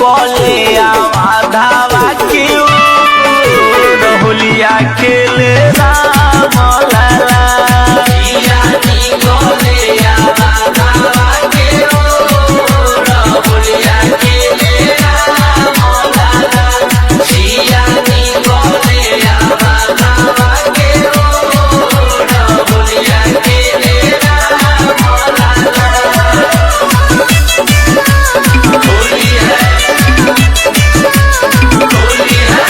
निकले आधावा के होलिया खेले राम लाला। सिया निकले आधावा के होलिया खेले राम लाला। सिया निकले आधावा के होलिया खेले राम लाला। होली है होली है।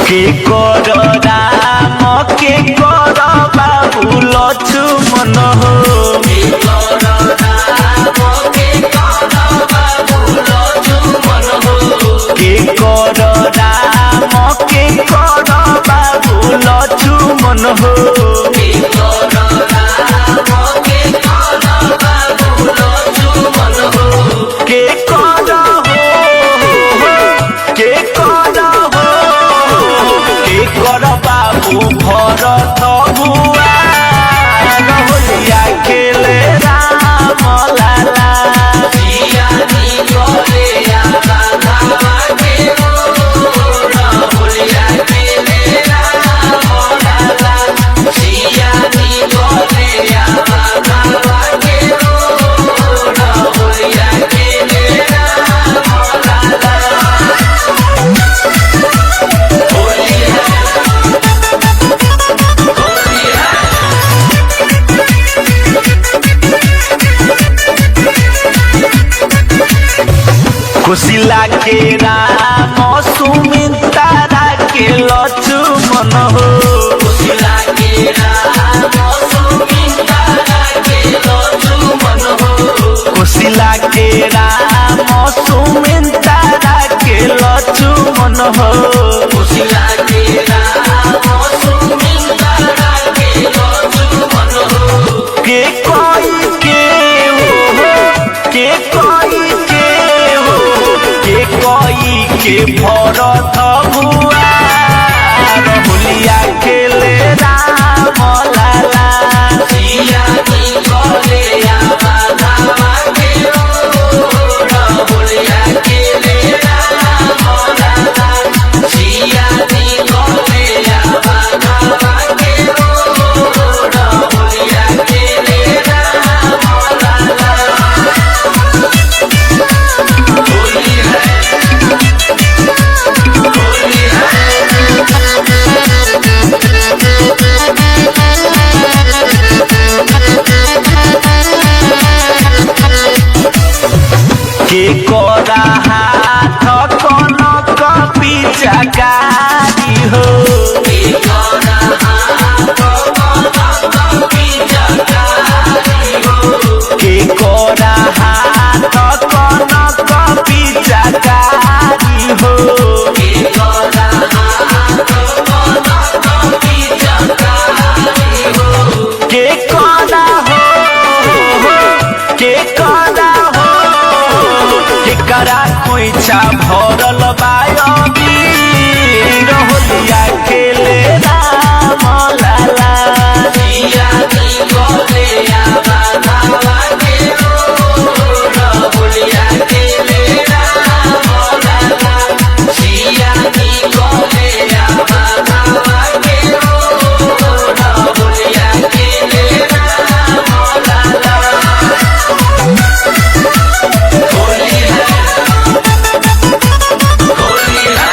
के कर राम के कर बाबू लक्ष्मण हो। के कर राम के कर बाबू लक्ष्मण हो। के कर राम के कर बाबू लक्ष्मण हो। के कर राम के कर बाबू लक्ष्मण हो। के कर हो के कर हो के कर बाबू भरत बुआ होलिया खेले राम लाला। सिया निकले आधावा के होलिया खेले राम लाला। सिया निकले आधावा के होलिया खेले राम लाला। होली है होली है। कुशिला के राम सुमित्रा के लक्ष्मण हो। कुशिला के राम सुमित्रा के लक्ष्मण हो। कुशिला के राम सुमित्रा के लक्ष्मण हो। कुशिला के राम सुमित्रा के लक्ष्मण हो। के कोई के हो के कोई के हो के कोई के भरत बुआ होलिया खेले राम लाला। सिया निकले आधावा के होलिया खेले राम लाला। सिया निकले आधावा के होलिया खेले राम लाला। होली है होली है। के कोरा हाथ कनक पिचकारी हो। के कर हाथ कनक पिचकारी हो। के कोरा हाथ कनक पिचकारी हो। के कर हाथ कनक पिचकारी हो। के कोरा हो के कोरा हो के करा कोइछा भरल बायबी होलिया खेले राम लाला। सिया निकले आधावा के होलिया खेले राम लाला। सिया निकले आधावा के होलिया खेले राम लाला। होली है होली है।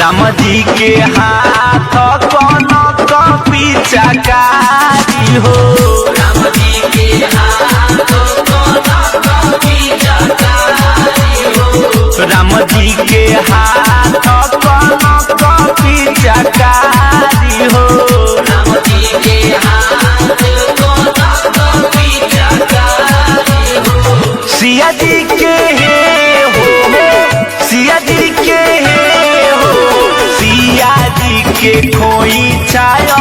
राम जी के हाथ कनक पिचकारी हो। राम जी के हाथ कनक पिचकारी हो। राम जी के हाथ कनक पिचकारी हो। राम जी के हाथ कनक पिचकारी हो। सिया जी के हे हो सिया जी के हे हो सिया जी के खोई छाया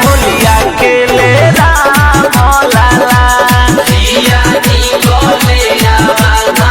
होलिया खेले राम लाला। सिया निकले आधावा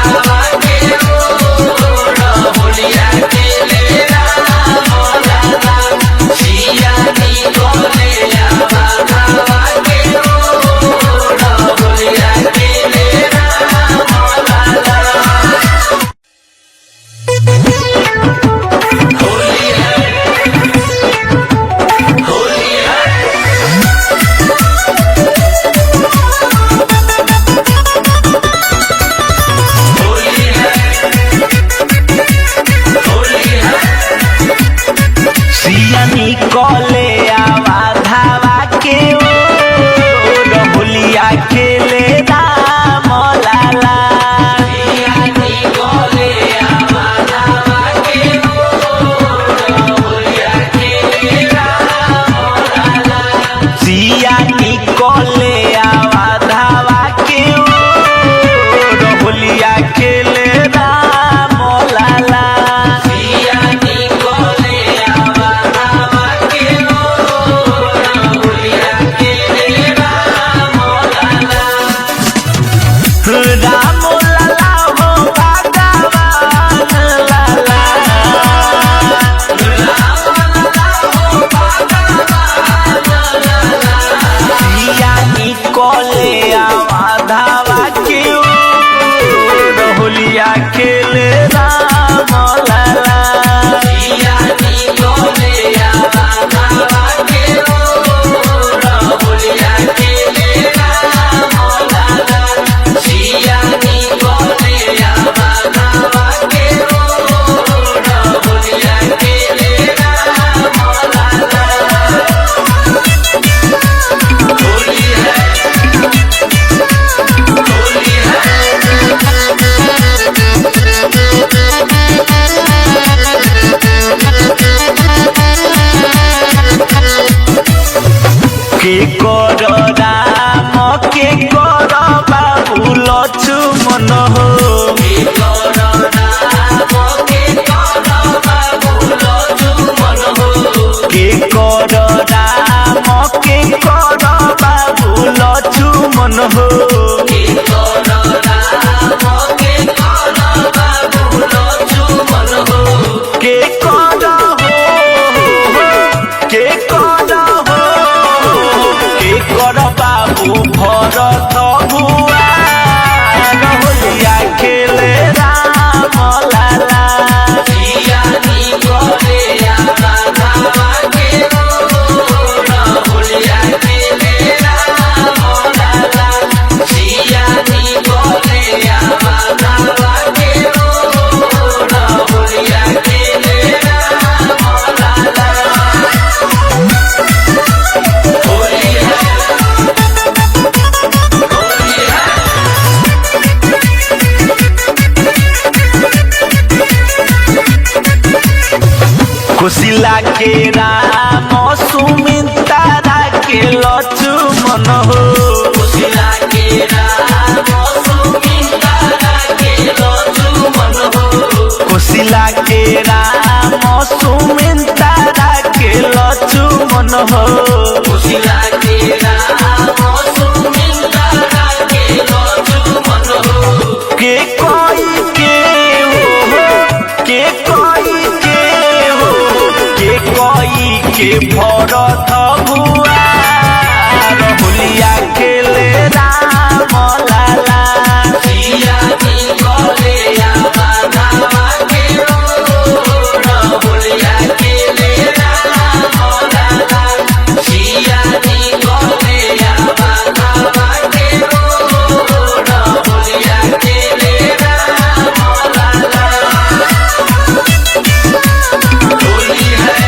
कर बाबू लक्ष्मण हो के कर राम के कर बाबू लक्ष्मण हो के कर राम के कर बाबू लक्ष्मण हो के कर राम के कर बाबू लक्ष्मण हो के कर हो के कर हो के कर बाबू भरत भुआ होलिया खेले राम लाला जियानी करे राधा के रो होलिया खेले राम लाला जियानी करे राधा के रो होलिया खेले राम लाला होली है होली है कुशिला के राम सुमित्रा के लक्ष्मण हो कुशिला के राम सुमित्रा के लक्ष्मण हो कुशिला के राम सुमित्रा के लक्ष्मण हो कुशिला के राम सुमित्रा के लक्ष्मण हो के कोई के हो के कोई के हो के कोई के भरत भुआ होलिया खेले राम लाला जियानी करे राधा के रो होलिया खेले राम लाला जियानी करे राधा के रो होलिया खेले राम लाला होली है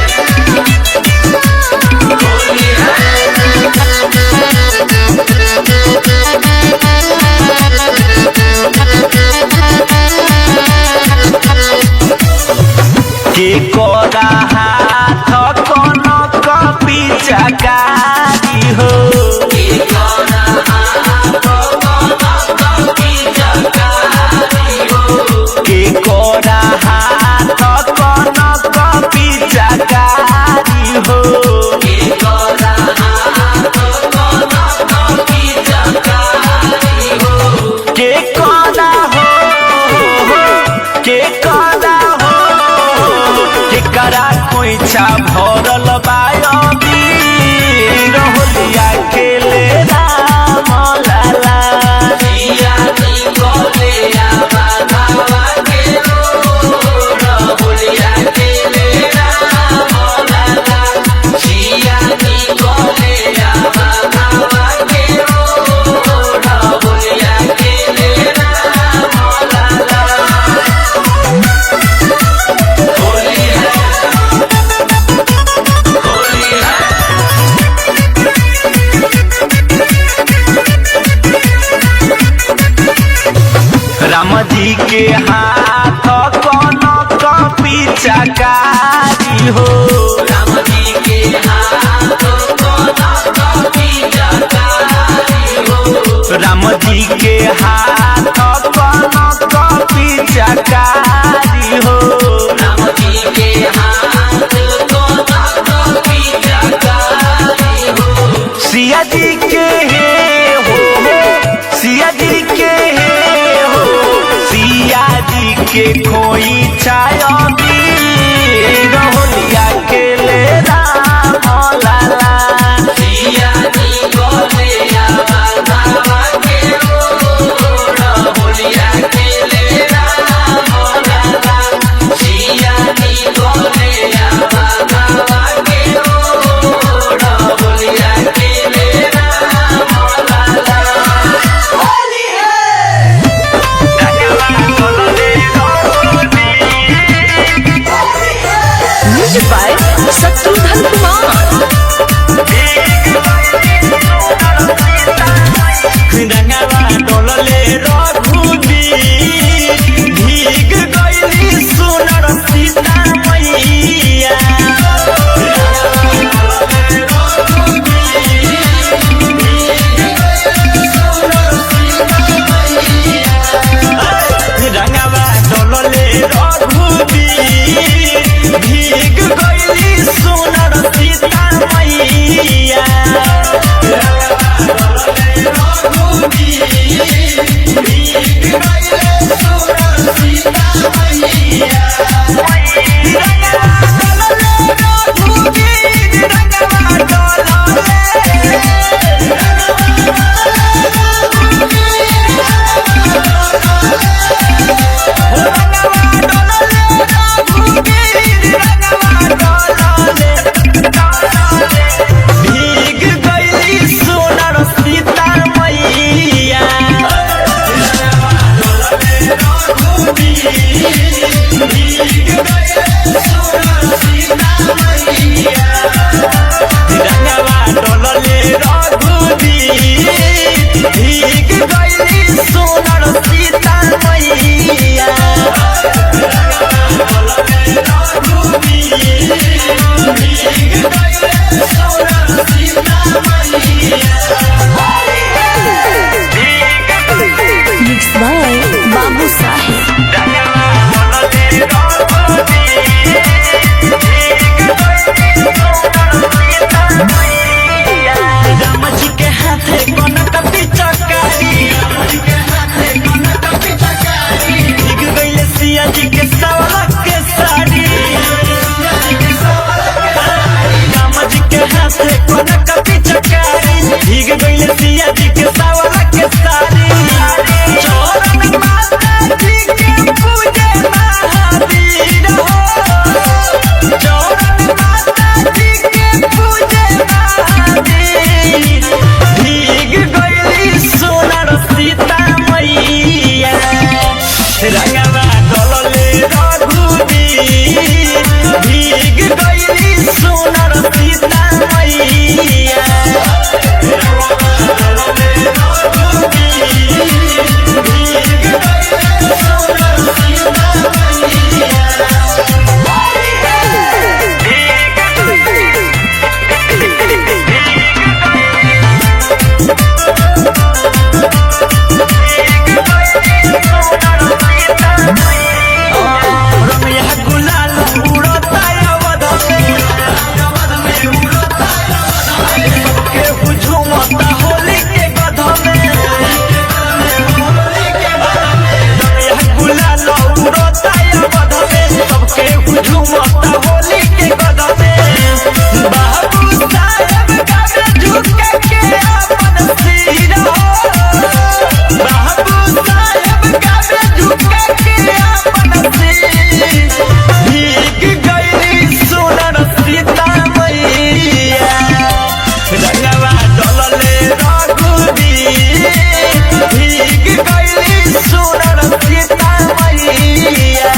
होली है के कोरा हाथ कनक पिचकारी हो के कर हाथ कनक पिचकारी हो के कोरा हाथ कनक पिचकारी हो के कर हाथ कनक पिचकारी हो के कोरा हो के कोरा हो के करा कोइछा भरल बायबी होलिया खेले राम लाला जियानी करे राधा के रो होलिया खेले राम लाला जियानी करे राधा के रो होलिया खेले राम लाला होली है होली है राम जी के हाथ कनक पिचकारी हो राम जी के हाथ कनक पिचकारी हो राम जी के हाथ कनक पिचकारी हो राम जी के हाथ कनक पिचकारी हो सिया जी के हो सिया जी के हो सिया जी के खोई छायबी होलिया खेले राम लाला जियानी करे राधा के रो होलिया खेले राम लाला जियानी करे राधा के रो होलिया खेले राम लाला होली है राजवा चलले रोली गइले सोनर सीता मैया रंगवा डोलले रघुबीर भीग गइली सोनर सीता मैया Mixed by Babu Sahib. Ram ji के हाथे कनक पिचकारी भीग गइले सिया जी के सवला के साड़ी राम जी के हाथे कनक पिचकारी भीग गइले सिया जी के सवला के साड़ी चरण माता जी के पूजे महावीर हो चरण माता जी के पूजे महावीर भीग गइली सोनर सीता मैया रंगवा डोलले रघुबीर भीग गइली सोनर सीता मैया रमैया गुलाल उड़ता अवध में केहू झूमता होली के गध में रमैया गुलाल उड़ता अवध में सब केहू झूमता होली के गध में बाबू साहेब गावे झुक के अपन सिर हो बाबू साहेब गावे झुक के अपन सिर भीग गइली सोनर सीता मैया रंगवा डोलले रघुबीर भीग गइली सोनर सीता मैया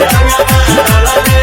रंगवा डोलले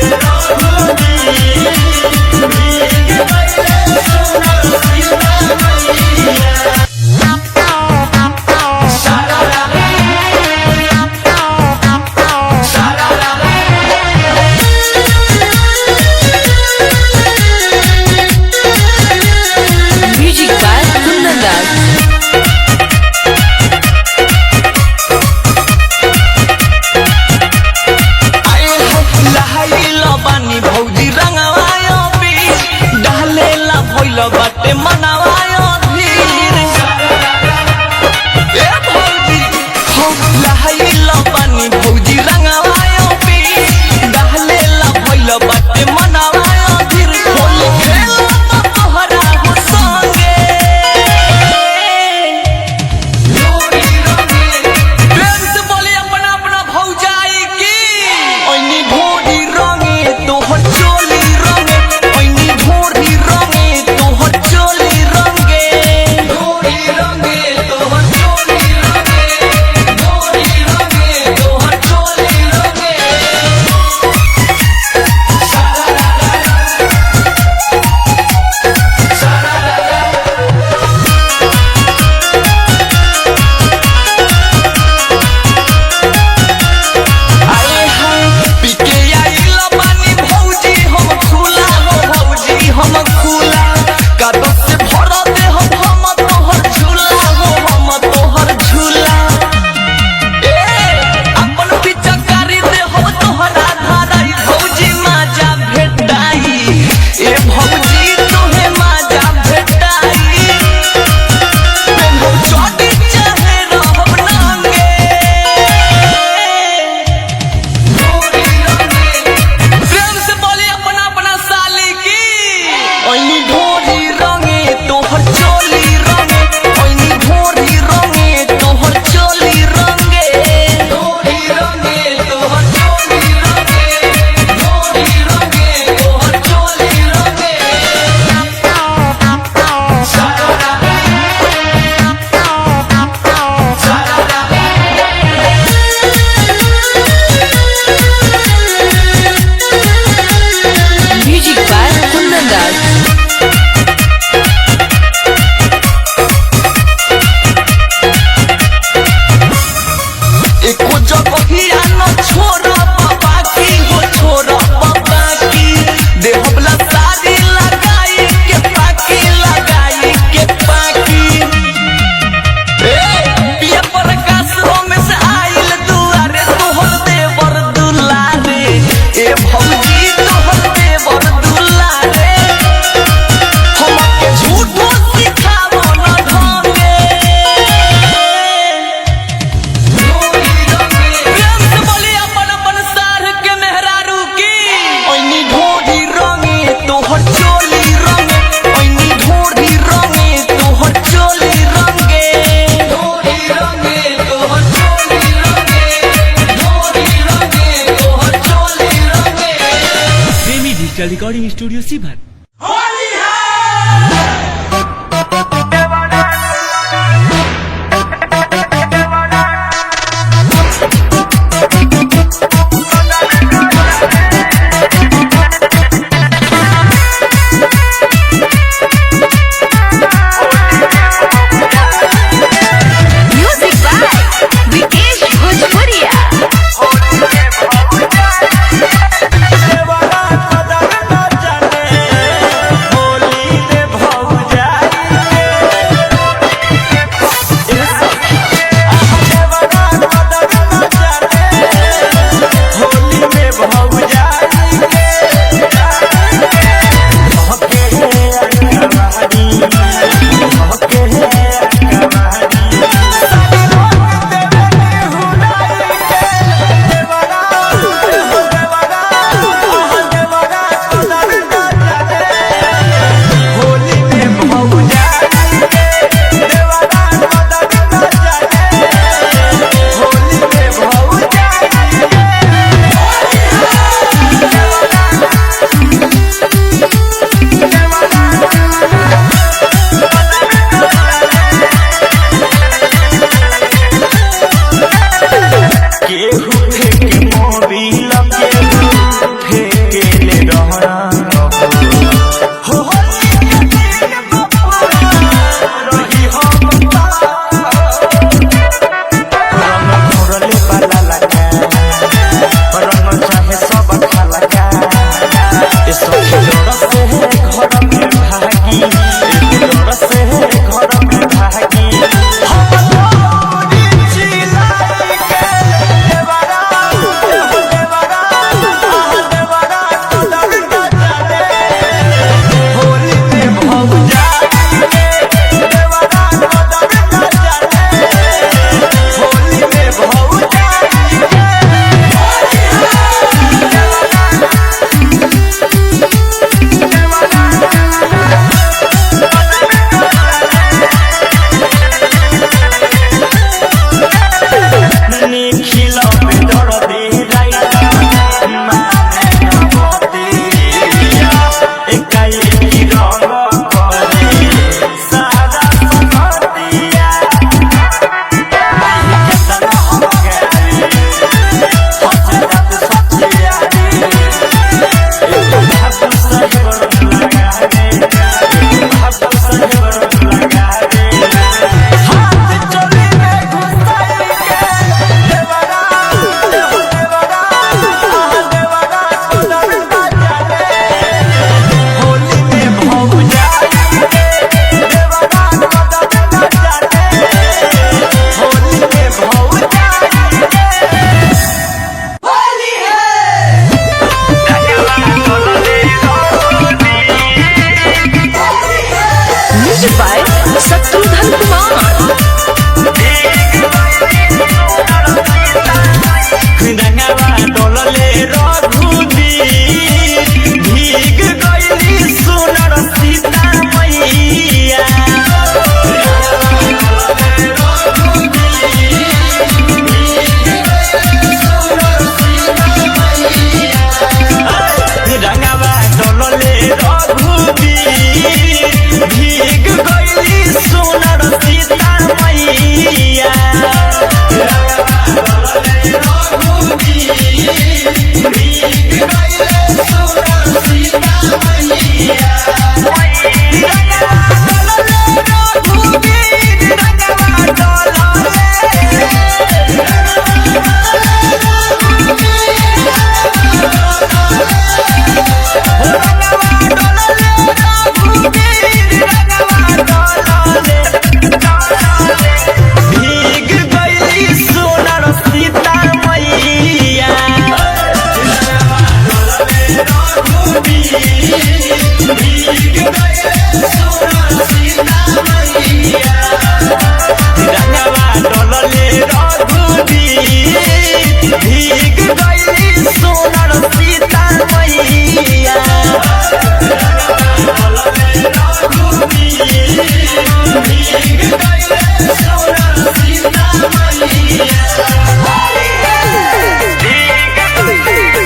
डिजिटल रिकॉर्डिंग स्टूडियो सीभर।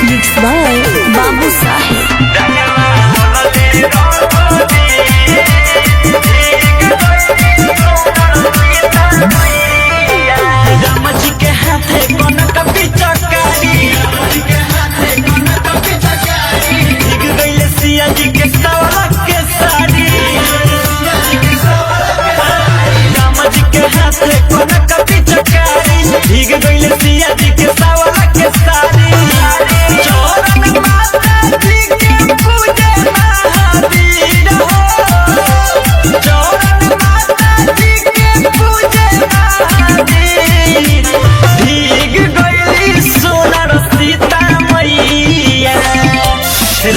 Mixed by Babu Sahib. Ram ji के हाथे कनक पिचकारी भीग गइले सिया जी के सावला के साड़ी राम जी के हाथे कनक पिचकारी भीग गइले सिया जी के सावला के साड़ी चरण माता जी के पूजे महावीर हो चरण माता जी के पूजे महावीर भीग गइली सोनार सीता मैया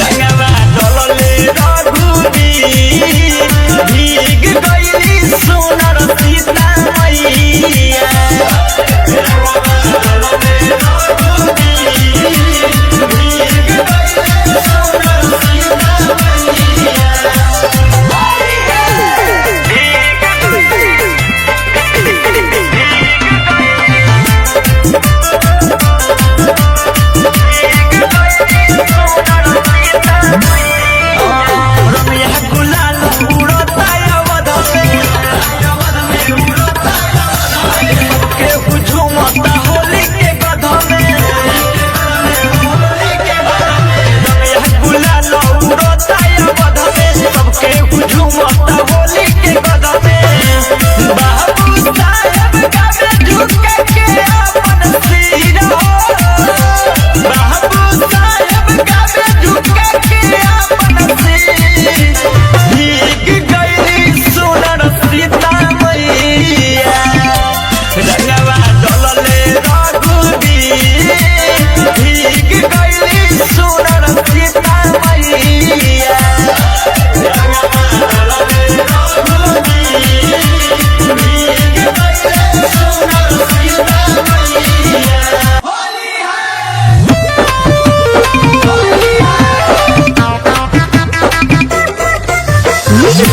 रंगवा डलले रघुवीर भीग गइली सोनार सीता मैया रंगवा डलले रघुवीर भीग गइली सोनार सीता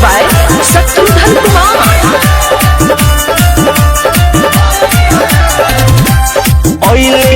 by शत्रुघ्न कुमार। ओइले